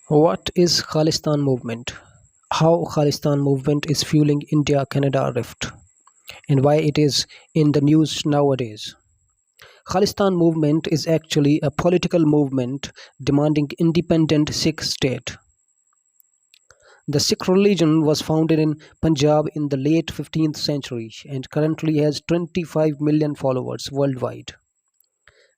What is Khalistan movement? How Khalistan movement is fueling India-Canada rift and why it is in the news nowadays. Khalistan movement is actually a political movement demanding independent Sikh state. The Sikh religion was founded in Punjab in the late 15th century and currently has 25 million followers worldwide.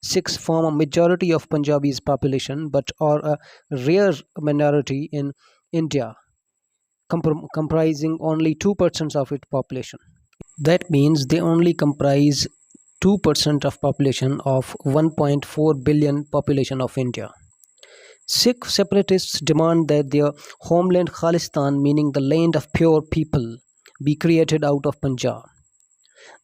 Sikhs form a majority of Punjabi's population but are a rare minority in India, comprising only 2% of its population. That means they only comprise 2% of population of 1.4 billion population of India. Sikh separatists demand that their homeland Khalistan, meaning the land of pure people, be created out of Punjab.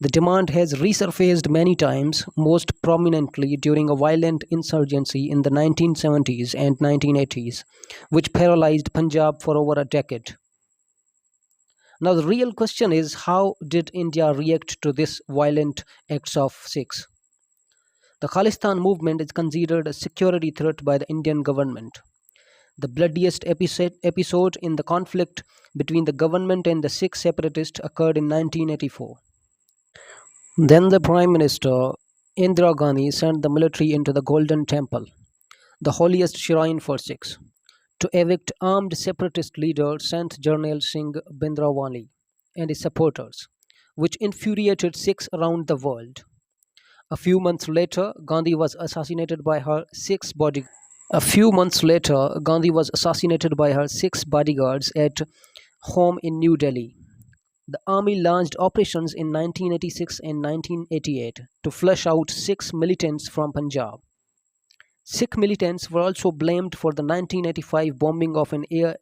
The demand has resurfaced many times, most prominently during a violent insurgency in the 1970s and 1980s, which paralyzed Punjab for over a decade. Now, the real question is, how did India react to this violent acts of Sikhs? The Khalistan movement is considered a security threat by the Indian government. The bloodiest episode in the conflict between the government and the Sikh separatists occurred in 1984. Then the Prime Minister Indira Gandhi sent the military into the Golden Temple, the holiest shrine for Sikhs, to evict armed separatist leader Sant Jarnail Singh Bhindranwale and his supporters, which infuriated Sikhs around the world. A few months later, Gandhi was assassinated by her six bodyguards. At home in New Delhi. The army launched operations in 1986 and 1988 to flush out Sikh militants from Punjab. Sikh militants were also blamed for the 1985 bombing of an Air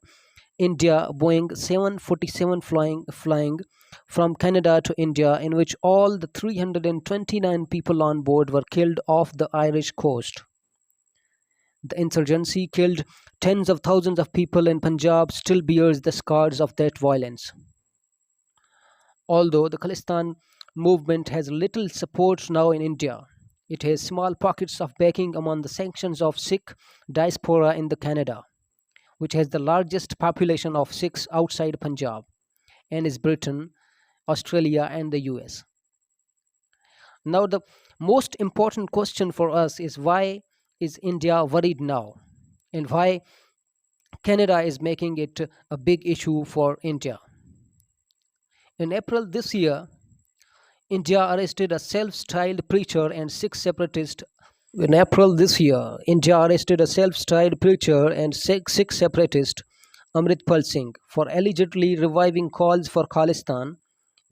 India Boeing 747 flying from Canada to India, in which all the 329 people on board were killed off the Irish coast. The insurgency killed tens of thousands of people, and Punjab still bears the scars of that violence. Although the Khalistan movement has little support now in India, it has small pockets of backing among the sections of Sikh diaspora in the Canada, which has the largest population of Sikhs outside Punjab, and is Britain, Australia, and the US. Now, the most important question for us is, why is India worried now? And why Canada is making it a big issue for India? In April this year, India arrested a self-styled preacher and Sikh separatist. Sikh separatist Amritpal Singh for allegedly reviving calls for Khalistan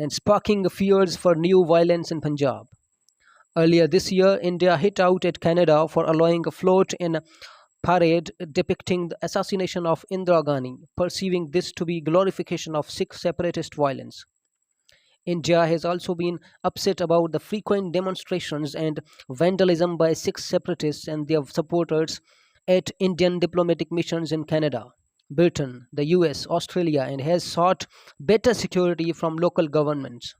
and sparking fears for new violence in Punjab. Earlier this year, India hit out at Canada for allowing a float in a parade depicting the assassination of Indira Gandhi, perceiving this to be glorification of Sikh separatist violence. India has also been upset about the frequent demonstrations and vandalism by Sikh separatists and their supporters at Indian diplomatic missions in Canada, Britain, the US, Australia, and has sought better security from local governments.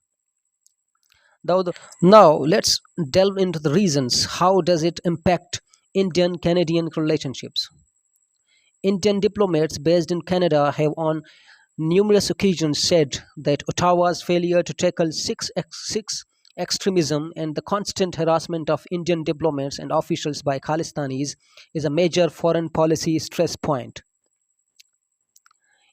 Now, let's delve into the reasons. How does it impact Indian-Canadian relationships? Indian diplomats based in Canada have on numerous occasions said that Ottawa's failure to tackle Sikh extremism and the constant harassment of Indian diplomats and officials by Khalistanis is a major foreign policy stress point.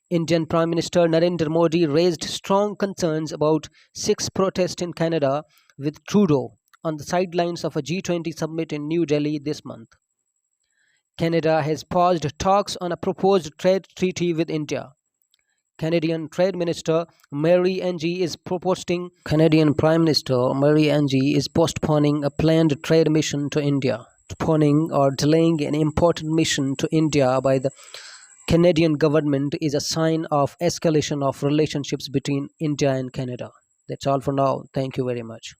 Indian Prime Minister Narendra Modi raised strong concerns about Sikh protest in Canada with Trudeau on the sidelines of a G20 summit in New Delhi this month. Canada has paused talks on a proposed trade treaty with India. Canadian Prime Minister Mary Angie is postponing a planned trade mission to India. Postponing or delaying an important mission to India by the Canadian government is a sign of escalation of relationships between India and Canada. That's all for now. Thank you very much.